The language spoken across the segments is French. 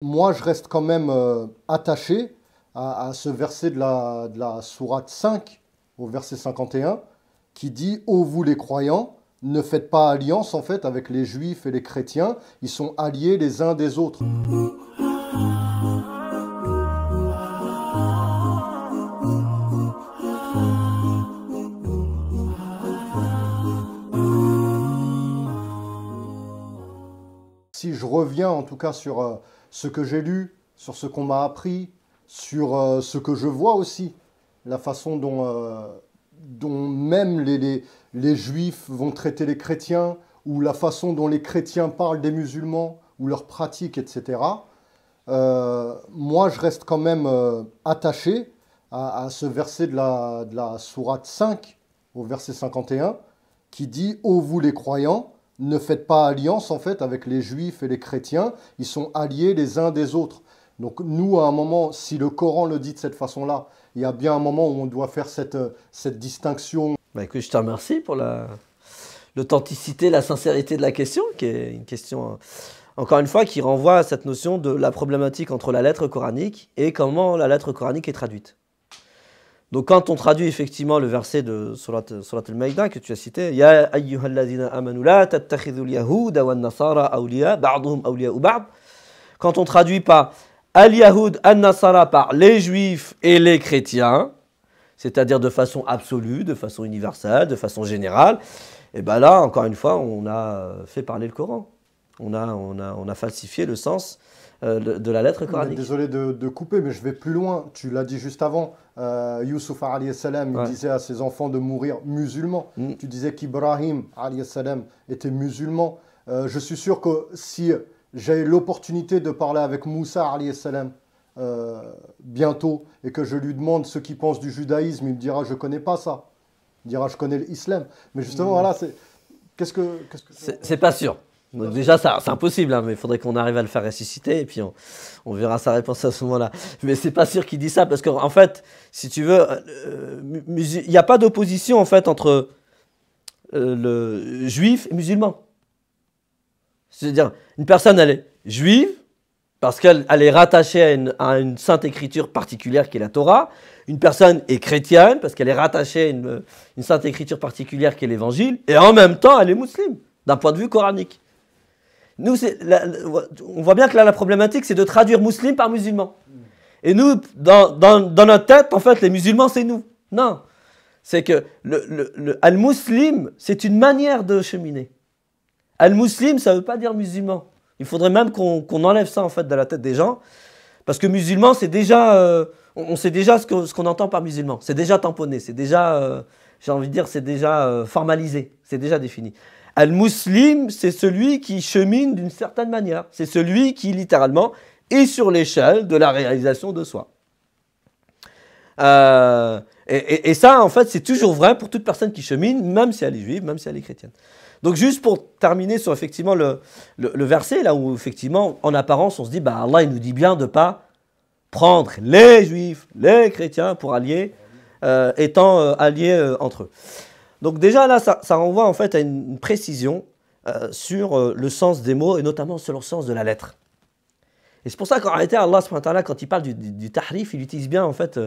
Moi, je reste quand même attaché à ce verset de la sourate 5, au verset 51, qui dit: Ô vous les croyants, ne faites pas alliance en fait avec les juifs et les chrétiens, ils sont alliés les uns des autres. Si je reviens en tout cas sur ce que j'ai lu, sur ce qu'on m'a appris, sur ce que je vois aussi, la façon dont même les juifs vont traiter les chrétiens, ou la façon dont les chrétiens parlent des musulmans, ou leurs pratiques, etc. Moi, je reste quand même attaché à ce verset de la sourate 5, au verset 51, qui dit: Ô vous les croyants, ne faites pas alliance en fait avec les juifs et les chrétiens, ils sont alliés les uns des autres. Donc nous, à un moment, si le Coran le dit de cette façon-là, il y a bien un moment où on doit faire cette distinction. Bah écoute, je te remercie pour l'authenticité, la sincérité de la question, qui est une question, encore une fois, qui renvoie à cette notion de la problématique entre la lettre coranique et comment la lettre coranique est traduite. Donc quand on traduit effectivement le verset de Surat al-Maïda que tu as cité, Ya ayyuhalladhina amanu la tattakhidhul yahuda wan nasara awliya ba'duhum awliya'u ba'd. Quand on traduit pas al-yahud an-nasara par les juifs et les chrétiens, c'est-à-dire de façon absolue, de façon universelle, de façon générale, et ben là encore une fois, on a fait parler le Coran. On a falsifié le sens de la lettre coranique. Désolé de couper, mais je vais plus loin. Tu l'as dit juste avant. Youssouf alayhi salam, il disait à ses enfants de mourir musulmans. Tu disais qu'Ibrahim alayhi salam était musulman. Je suis sûr que si j'ai l'opportunité de parler avec Moussa alayhi salam bientôt et que je lui demande ce qu'il pense du judaïsme, il me dira: je connais pas ça. Il dira: je connais l'islam. Mais justement, voilà, c'est pas sûr. Donc déjà, c'est impossible, hein, mais il faudrait qu'on arrive à le faire ressusciter et puis on verra sa réponse à ce moment-là. Mais c'est pas sûr qu'il dit ça parce qu'en fait, si tu veux, il n'y a pas d'opposition en fait entre le juif et musulman. C'est-à-dire, une personne, elle est juive parce qu'elle est rattachée à une sainte écriture particulière qui est la Torah. Une personne est chrétienne parce qu'elle est rattachée à une sainte écriture particulière qui est l'évangile. Et en même temps, elle est musulmane, d'un point de vue coranique. Nous, on voit bien que là, la problématique, c'est de traduire musulman par musulman. Et nous, dans notre tête, en fait, les musulmans, c'est nous. Non. C'est que al-muslim, c'est une manière de cheminer. Al-muslim, ça ne veut pas dire musulman. Il faudrait même qu'on enlève ça, en fait, de la tête des gens. Parce que musulman, c'est déjà... on sait déjà ce qu'on entend par musulman. C'est déjà tamponné. C'est déjà... j'ai envie de dire, c'est déjà formalisé. C'est déjà défini. Al-Muslim, c'est celui qui chemine d'une certaine manière. C'est celui qui, littéralement, est sur l'échelle de la réalisation de soi. Et ça, en fait, c'est toujours vrai pour toute personne qui chemine, même si elle est juive, même si elle est chrétienne. Donc, juste pour terminer sur, effectivement, le verset, là où, effectivement, en apparence, on se dit, bah, Allah, il nous dit bien de ne pas prendre les juifs, les chrétiens pour alliés, étant alliés entre eux. Donc déjà là, ça renvoie en fait à une précision sur le sens des mots et notamment sur le sens de la lettre. Et c'est pour ça qu'en réalité, Allah subhanahu wa ta'ala, quand il parle du tahrif, il utilise bien en fait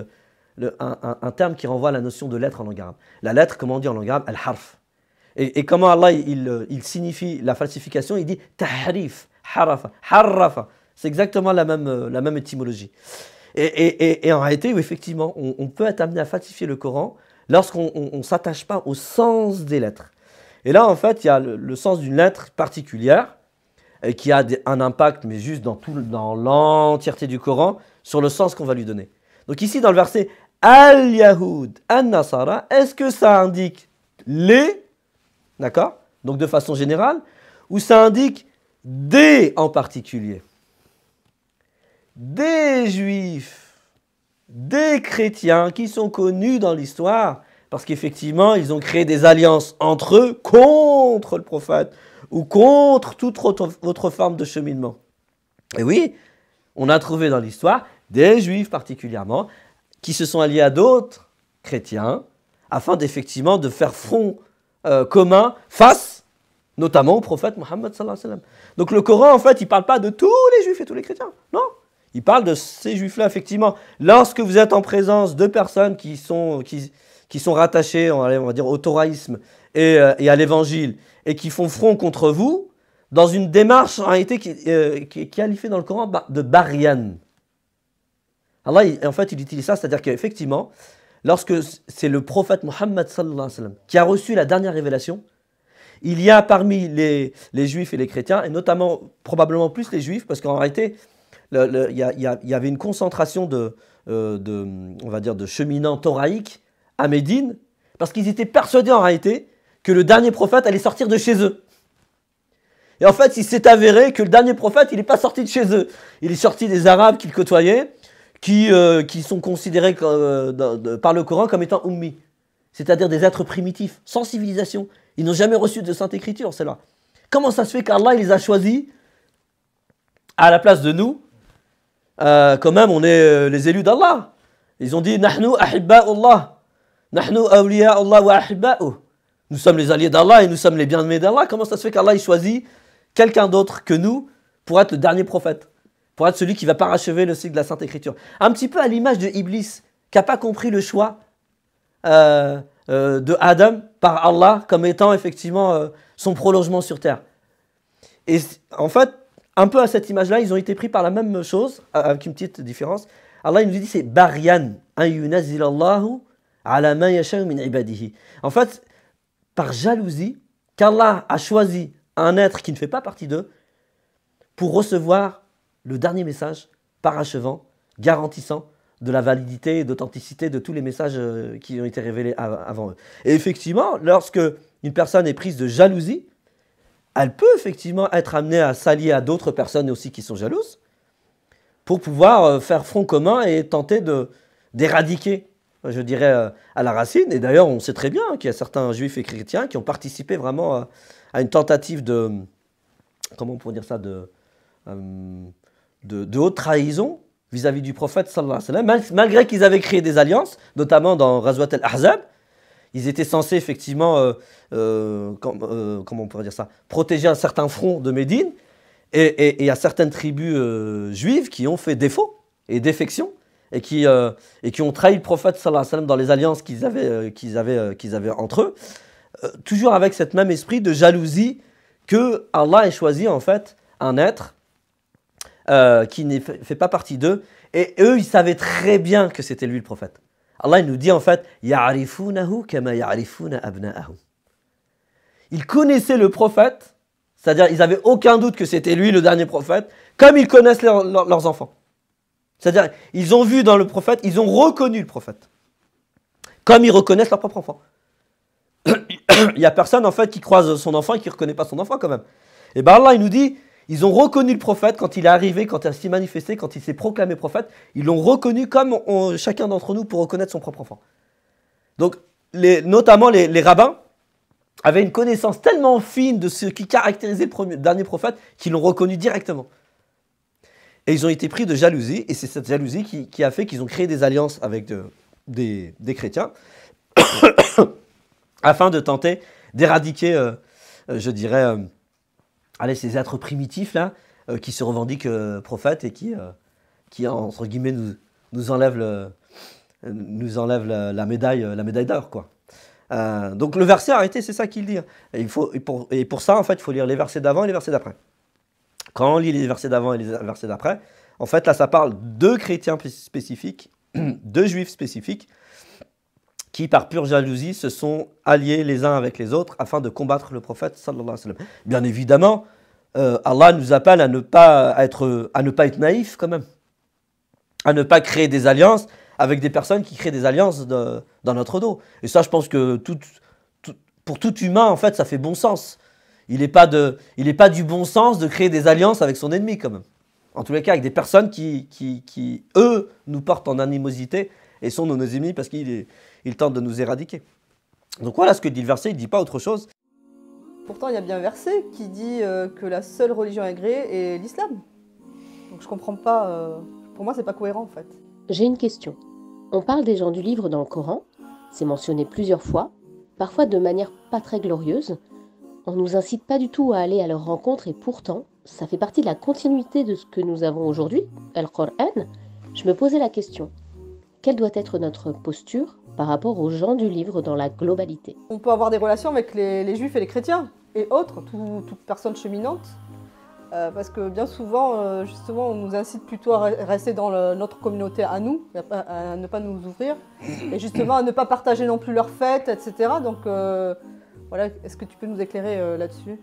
un terme qui renvoie à la notion de lettre en langue arabe. La lettre, comment on dit en langue arabe, al-harf. Et comment Allah il signifie la falsification, il dit tahrif, harafa, harrafa. C'est exactement la même étymologie. Et en réalité, effectivement, on peut être amené à falsifier le Coran lorsqu'on ne s'attache pas au sens des lettres. Et là, en fait, il y a le sens d'une lettre particulière qui a un impact, mais juste dans l'entièreté du Coran, sur le sens qu'on va lui donner. Donc ici, dans le verset « Al-Yahoud an-Nasara », est-ce que ça indique les, d'accord, donc de façon générale, ou ça indique des en particulier? Des juifs, des chrétiens qui sont connus dans l'histoire parce qu'effectivement, ils ont créé des alliances entre eux contre le prophète ou contre toute autre forme de cheminement. Et oui, on a trouvé dans l'histoire des juifs particulièrement qui se sont alliés à d'autres chrétiens afin d'effectivement de faire front commun face notamment au prophète Mohammed sallallahu alayhi wa sallam. Donc le Coran, en fait, il ne parle pas de tous les juifs et tous les chrétiens, non. Il parle de ces juifs-là, effectivement. Lorsque vous êtes en présence de personnes qui sont rattachées, on va dire, au thoraïsme et à l'évangile, et qui font front contre vous, dans une démarche en réalité qui est qualifiée dans le Coran de barian. Allah, en fait, il utilise ça, c'est-à-dire qu'effectivement, lorsque c'est le prophète Mohammed sallallahu alayhi wa sallam qui a reçu la dernière révélation, il y a parmi les juifs et les chrétiens, et notamment probablement plus les juifs, parce qu'en réalité, il y avait une concentration on va dire, de cheminants thoraïques à Médine, parce qu'ils étaient persuadés en réalité que le dernier prophète allait sortir de chez eux. Et en fait, il s'est avéré que le dernier prophète, il n'est pas sorti de chez eux. Il est sorti des Arabes qu'ils côtoyaient, qui sont considérés par le Coran comme étant ummi, c'est-à-dire des êtres primitifs, sans civilisation. Ils n'ont jamais reçu de Sainte Écriture, c'est là. Comment ça se fait qu'Allah il les a choisis à la place de nous? Quand même, on est les élus d'Allah. Ils ont dit « Nahnu ahibba'ullah, nahnu awliya'ullah wa ahibba'uh ». Nous sommes les alliés d'Allah et nous sommes les bien-aimés d'Allah. Comment ça se fait qu'Allah il choisit quelqu'un d'autre que nous pour être le dernier prophète, pour être celui qui va parachever le cycle de la Sainte Écriture? Un petit peu à l'image de Iblis, qui n'a pas compris le choix de Adam par Allah comme étant effectivement son prolongement sur terre. Et en fait, un peu à cette image-là, ils ont été pris par la même chose, avec une petite différence. Allah il nous dit c'est barian an yunazilallahu ala ma yasha'u min ibadihi. En fait, par jalousie, qu'Allah a choisi un être qui ne fait pas partie d'eux pour recevoir le dernier message parachevant, garantissant de la validité et d'authenticité de tous les messages qui ont été révélés avant eux. Et effectivement, lorsque une personne est prise de jalousie, elle peut effectivement être amenée à s'allier à d'autres personnes aussi qui sont jalouses pour pouvoir faire front commun et tenter d'éradiquer, je dirais, à la racine. Et d'ailleurs, on sait très bien qu'il y a certains juifs et chrétiens qui ont participé vraiment à une tentative comment on pourrait dire ça, de haute trahison vis-à-vis du prophète sallallahu alayhi wa sallam, malgré qu'ils avaient créé des alliances, notamment dans Ghazwat al-Ahzab. Ils étaient censés effectivement, comment on pourrait dire ça, protéger un certain front de Médine, et il y a certaines tribus juives qui ont fait défaut et défection, et qui ont trahi le prophète sallallahu alayhi wa sallam dans les alliances qu'ils avaient entre eux, toujours avec cet même esprit de jalousie que Allah ait choisi en fait un être qui ne fait pas partie d'eux, et eux ils savaient très bien que c'était lui le prophète. Allah il nous dit en fait ya'rifunahu kama ya'rifuna abna'ahum. Ils connaissaient le prophète, c'est-à-dire ils n'avaient aucun doute que c'était lui le dernier prophète, comme ils connaissent leurs enfants. C'est-à-dire ils ont vu dans le prophète, ils ont reconnu le prophète, comme ils reconnaissent leur propre enfant. Il n'y a personne en fait qui croise son enfant et qui ne reconnaît pas son enfant quand même. Et bien Allah il nous dit, ils ont reconnu le prophète quand il est arrivé, quand il s'est manifesté, quand il s'est proclamé prophète. Ils l'ont reconnu comme chacun d'entre nous pour reconnaître son propre enfant. Donc, notamment les rabbins avaient une connaissance tellement fine de ce qui caractérisait le dernier prophète qu'ils l'ont reconnu directement. Et ils ont été pris de jalousie, et c'est cette jalousie qui a fait qu'ils ont créé des alliances avec des chrétiens afin de tenter d'éradiquer, je dirais, ces êtres primitifs là, qui se revendiquent prophètes et qui entre guillemets nous enlèvent la médaille d'or, quoi. Donc le verset arrêté, c'est ça qu'il dit. Et pour ça, en fait, il faut lire les versets d'avant et les versets d'après. Quand on lit les versets d'avant et les versets d'après, en fait, là, ça parle de chrétiens spécifiques, de juifs spécifiques, qui, par pure jalousie, se sont alliés les uns avec les autres afin de combattre le prophète, sallallahu alayhi wa sallam. Bien évidemment, Allah nous appelle à ne pas être naïfs quand même, à ne pas créer des alliances avec des personnes qui créent des alliances dans notre dos. Et ça, je pense que pour tout humain, en fait, ça fait bon sens. Il n'est pas du bon sens de créer des alliances avec son ennemi quand même. En tous les cas, avec des personnes qui eux, nous portent en animosité et sont nos ennemis parce qu'ils tentent de nous éradiquer. Donc voilà ce que dit le verset, il ne dit pas autre chose. Pourtant, il y a bien un verset qui dit que la seule religion agréée est l'islam. Donc je comprends pas, pour moi c'est pas cohérent en fait. J'ai une question. On parle des gens du livre dans le Coran, c'est mentionné plusieurs fois, parfois de manière pas très glorieuse. On ne nous incite pas du tout à aller à leur rencontre et pourtant, ça fait partie de la continuité de ce que nous avons aujourd'hui, le Coran. Je me posais la question, quelle doit être notre posture par rapport aux gens du livre dans la globalité? On peut avoir des relations avec les juifs et les chrétiens et autres, toute personne cheminante. Parce que bien souvent, justement, on nous incite plutôt à rester dans notre communauté à nous, à ne pas nous ouvrir, et justement à ne pas partager non plus leurs fêtes, etc. Donc voilà, est-ce que tu peux nous éclairer là-dessus ?